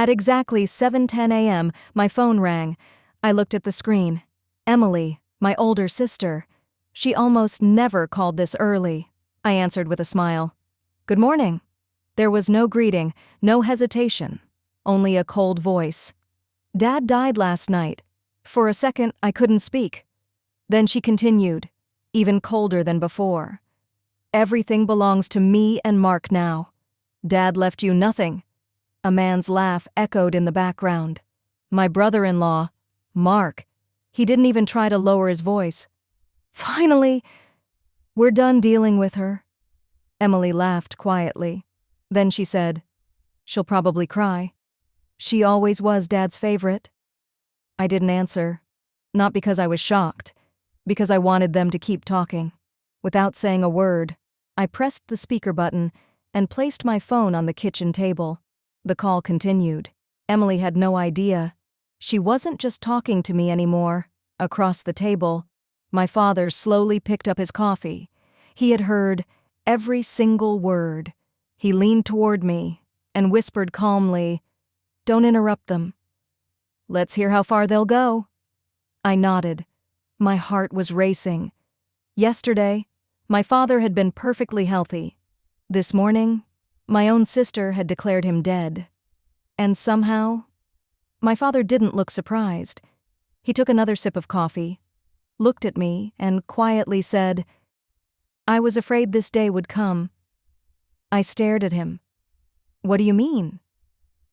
At exactly 7:10 a.m., my phone rang. I looked at the screen. Emily, my older sister. She almost never called this early. I answered with a smile. Good morning. There was no greeting, no hesitation, only a cold voice. Dad died last night. For a second, I couldn't speak. Then she continued, even colder than before. Everything belongs to me and Mark now. Dad left you nothing. A man's laugh echoed in the background. My brother-in-law, Mark, he didn't even try to lower his voice. Finally, we're done dealing with her. Emily laughed quietly. Then she said, she'll probably cry. She always was Dad's favorite. I didn't answer, not because I was shocked, because I wanted them to keep talking. Without saying a word, I pressed the speaker button and placed my phone on the kitchen table. The call continued. Emily had no idea. She wasn't just talking to me anymore. Across the table, my father slowly picked up his coffee. He had heard every single word. He leaned toward me and whispered calmly, "Don't interrupt them. Let's hear how far they'll go." I nodded. My heart was racing. Yesterday, my father had been perfectly healthy. This morning, my own sister had declared him dead. And somehow, my father didn't look surprised. He took another sip of coffee, looked at me, and quietly said, "I was afraid this day would come." I stared at him. "What do you mean?"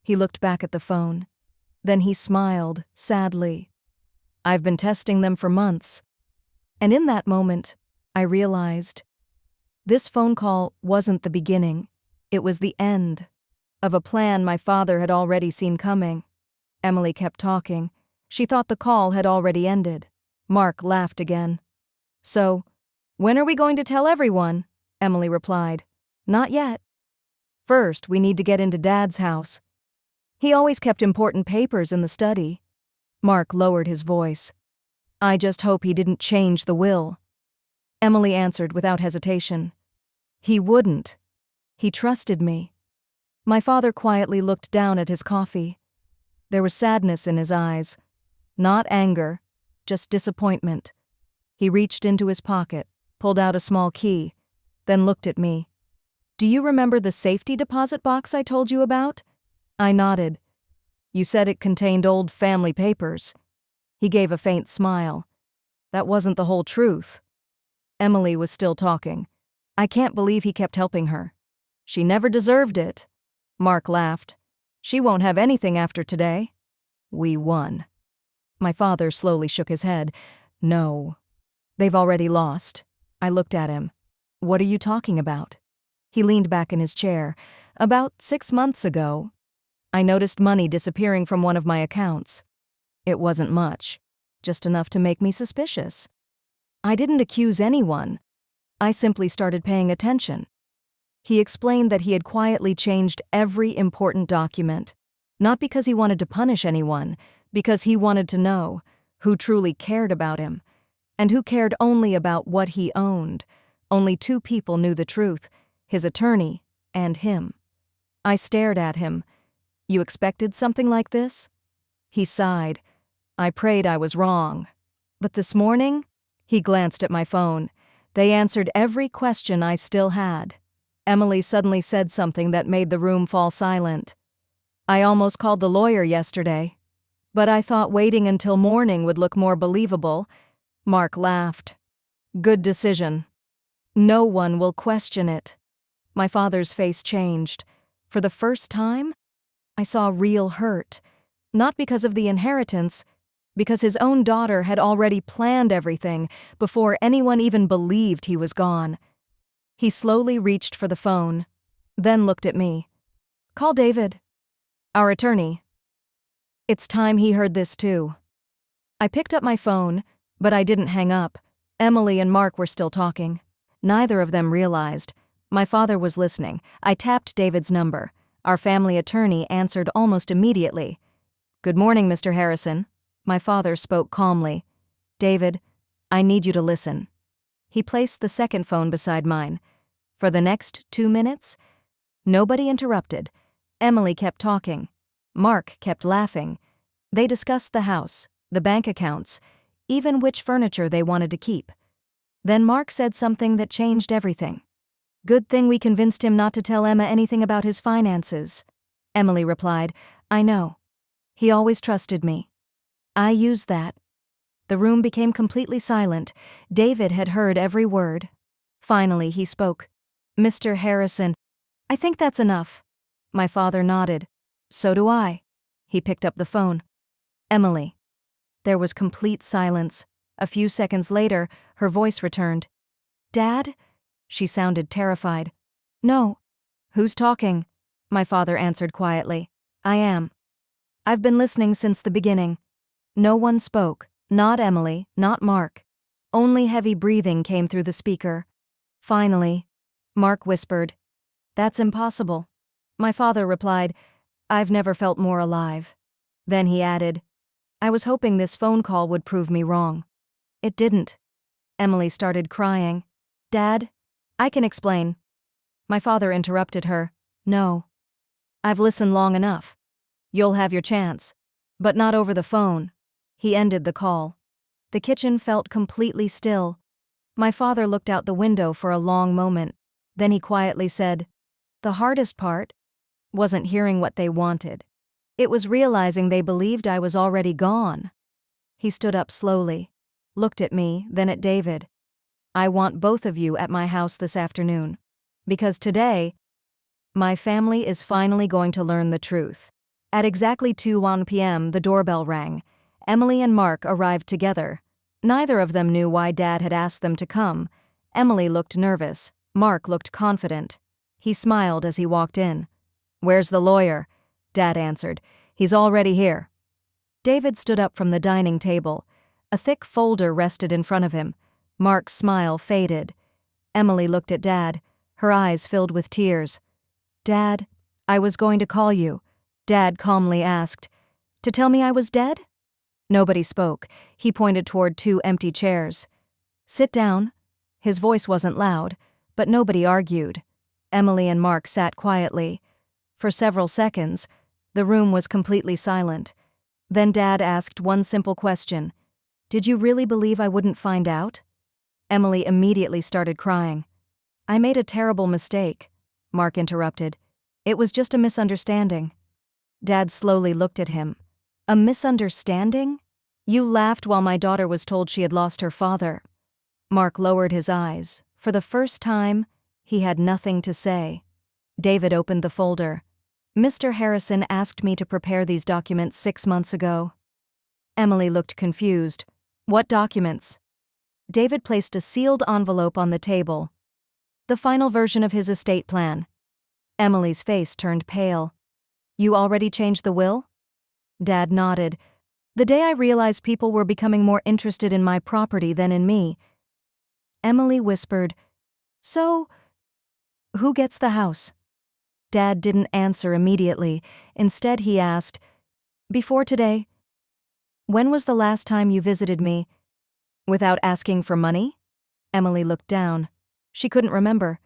He looked back at the phone. Then he smiled, sadly. "I've been testing them for months." And in that moment, I realized this phone call wasn't the beginning. It was the end of a plan my father had already seen coming. Emily kept talking. She thought the call had already ended. Mark laughed again. "So, when are we going to tell everyone?" Emily replied. "Not yet. First, we need to get into Dad's house. He always kept important papers in the study." Mark lowered his voice. "I just hope he didn't change the will." Emily answered without hesitation. "He wouldn't. He trusted me." My father quietly looked down at his coffee. There was sadness in his eyes. Not anger, just disappointment. He reached into his pocket, pulled out a small key, then looked at me. "Do you remember the safety deposit box I told you about?" I nodded. "You said it contained old family papers." He gave a faint smile. "That wasn't the whole truth." Emily was still talking. "I can't believe he kept helping her. She never deserved it." Mark laughed. "She won't have anything after today." "We won." My father slowly shook his head. "No. They've already lost." I looked at him. "What are you talking about?" He leaned back in his chair. "About 6 months ago, I noticed money disappearing from one of my accounts. It wasn't much, just enough to make me suspicious. I didn't accuse anyone. I simply started paying attention." He explained that he had quietly changed every important document, not because he wanted to punish anyone, because he wanted to know who truly cared about him, and who cared only about what he owned. Only 2 people knew the truth, his attorney and him. I stared at him. "You expected something like this?" He sighed. "I prayed I was wrong. But this morning," he glanced at my phone, "they answered every question I still had." Emily suddenly said something that made the room fall silent. "I almost called the lawyer yesterday, but I thought waiting until morning would look more believable." Mark laughed. "Good decision. No one will question it." My father's face changed. For the first time, I saw real hurt. Not because of the inheritance, because his own daughter had already planned everything before anyone even believed he was gone. He slowly reached for the phone, then looked at me. "Call David, our attorney." It's time he heard this too. I picked up my phone, but I didn't hang up. Emily and Mark were still talking. Neither of them realized. My father was listening. I tapped David's number. Our family attorney answered almost immediately. "Good morning, Mr. Harrison." My father spoke calmly. "David, I need you to listen." He placed the second phone beside mine. For the next 2 minutes, nobody interrupted. Emily kept talking. Mark kept laughing. They discussed the house, the bank accounts, even which furniture they wanted to keep. Then Mark said something that changed everything. "Good thing we convinced him not to tell Emma anything about his finances." Emily replied, "I know. He always trusted me." I used that. The room became completely silent. David had heard every word. Finally, he spoke. "Mr. Harrison, I think that's enough." My father nodded. "So do I." He picked up the phone. "Emily." There was complete silence. A few seconds later, her voice returned. "Dad?" She sounded terrified. "No." "Who's talking?" My father answered quietly. "I am. I've been listening since the beginning." No one spoke, not Emily, not Mark. Only heavy breathing came through the speaker. Finally, Mark whispered, "That's impossible." My father replied, "I've never felt more alive." Then he added, "I was hoping this phone call would prove me wrong." It didn't. Emily started crying. "Dad, I can explain." My father interrupted her. "No. I've listened long enough. You'll have your chance. But not over the phone." He ended the call. The kitchen felt completely still. My father looked out the window for a long moment. Then he quietly said, "The hardest part wasn't hearing what they wanted. It was realizing they believed I was already gone." He stood up slowly, looked at me, then at David. "I want both of you at my house this afternoon. Because today, my family is finally going to learn the truth." At exactly 2:01 p.m., the doorbell rang. Emily and Mark arrived together. Neither of them knew why Dad had asked them to come. Emily looked nervous. Mark looked confident. He smiled as he walked in. "Where's the lawyer?" Dad answered. "He's already here." David stood up from the dining table. A thick folder rested in front of him. Mark's smile faded. Emily looked at Dad. Her eyes filled with tears. "Dad, I was going to call you." Dad calmly asked, "To tell me I was dead?" Nobody spoke. He pointed toward 2 empty chairs. "Sit down." His voice wasn't loud, but nobody argued. Emily and Mark sat quietly. For several seconds, the room was completely silent. Then Dad asked one simple question. "Did you really believe I wouldn't find out?" Emily immediately started crying. "I made a terrible mistake," Mark interrupted. "It was just a misunderstanding." Dad slowly looked at him. "A misunderstanding? You laughed while my daughter was told she had lost her father." Mark lowered his eyes. For the first time, he had nothing to say. David opened the folder. "Mr. Harrison asked me to prepare these documents 6 months ago." Emily looked confused. "What documents?" David placed a sealed envelope on the table. "The final version of his estate plan." Emily's face turned pale. "You already changed the will?" Dad nodded. "The day I realized people were becoming more interested in my property than in me." Emily whispered, "So, who gets the house?" Dad didn't answer immediately. Instead, he asked, "Before today, when was the last time you visited me?" "Without asking for money?" Emily looked down. She couldn't remember.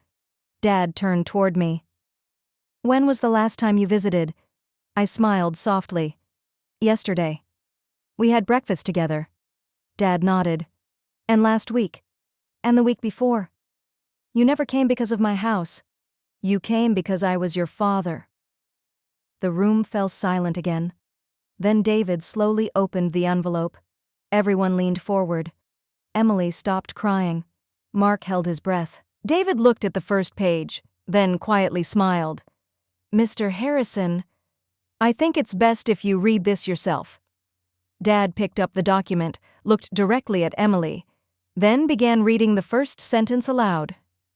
Dad turned toward me. "When was the last time you visited?" I smiled softly. "Yesterday. We had breakfast together." Dad nodded. "And last week? And the week before? You never came because of my house. You came because I was your father." The room fell silent again. Then David slowly opened the envelope. Everyone leaned forward. Emily stopped crying. Mark held his breath. David looked at the first page, then quietly smiled. "Mr. Harrison, I think it's best if you read this yourself." Dad picked up the document, looked directly at Emily, then began reading the first sentence aloud.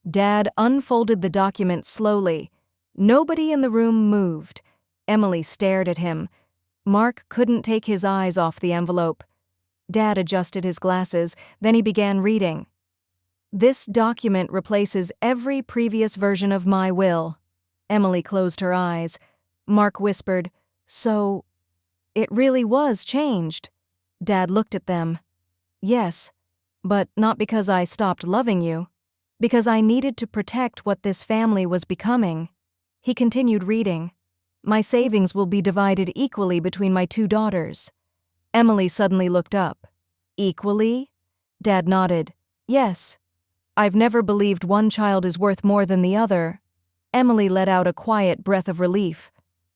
Dad unfolded the document slowly. Nobody in the room moved. Emily stared at him. Mark couldn't take his eyes off the envelope. Dad adjusted his glasses, then he began reading. "This document replaces every previous version of my will." Emily closed her eyes. Mark whispered, "So, it really was changed?" Dad looked at them. "Yes, but not because I stopped loving you. Because I needed to protect what this family was becoming." He continued reading. My savings will be divided equally between my two daughters. Emily suddenly looked up. Equally? Dad nodded. Yes. I've never believed one child is worth more than the other. Emily let out a quiet breath of relief.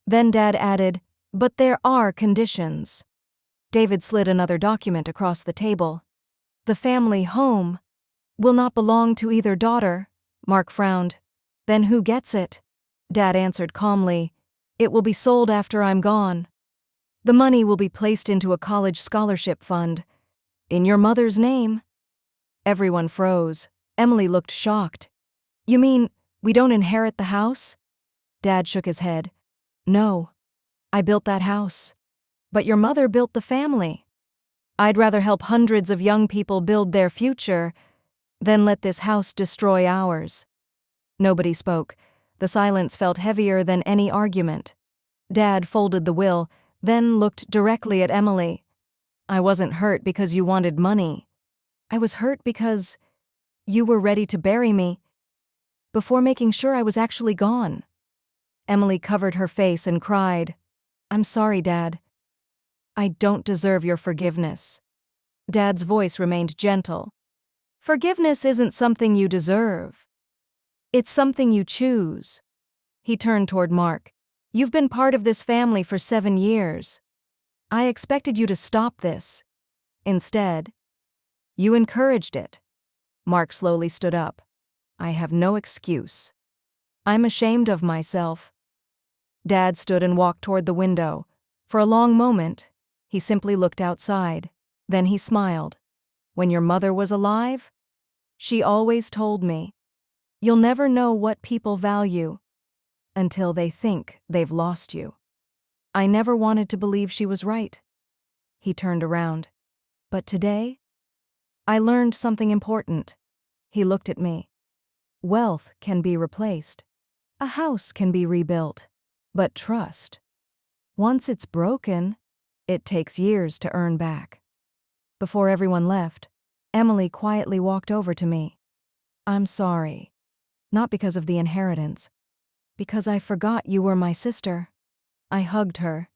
Then Dad added, but there are conditions. David slid another document across the table. The family home will not belong to either daughter. Mark frowned. Then who gets it? Dad answered calmly. It will be sold after I'm gone. The money will be placed into a college scholarship fund. In your mother's name. Everyone froze. Emily looked shocked. You mean, we don't inherit the house? Dad shook his head. No. I built that house. But your mother built the family. I'd rather help hundreds of young people build their future than let this house destroy ours. Nobody spoke. The silence felt heavier than any argument. Dad folded the will, then looked directly at Emily. I wasn't hurt because you wanted money. I was hurt because you were ready to bury me before making sure I was actually gone. Emily covered her face and cried. I'm sorry, Dad. I don't deserve your forgiveness. Dad's voice remained gentle. Forgiveness isn't something you deserve. It's something you choose. He turned toward Mark. You've been part of this family for 7 years. I expected you to stop this. Instead, you encouraged it. Mark slowly stood up. I have no excuse. I'm ashamed of myself. Dad stood and walked toward the window. For a long moment, he simply looked outside. Then he smiled. When your mother was alive, she always told me, you'll never know what people value until they think they've lost you. I never wanted to believe she was right. He turned around. But today, I learned something important. He looked at me. Wealth can be replaced. A house can be rebuilt. But trust, once it's broken, it takes years to earn back. Before everyone left, Emily quietly walked over to me. I'm sorry. Not because of the inheritance. Because I forgot you were my sister. I hugged her.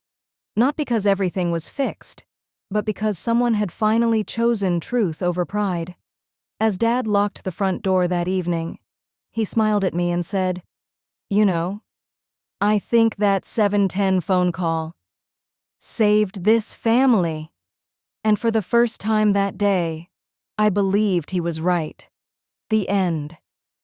Not because everything was fixed, but because someone had finally chosen truth over pride. As Dad locked the front door that evening, he smiled at me and said, You know, I think that 710 phone call saved this family. And for the first time that day, I believed he was right. The end.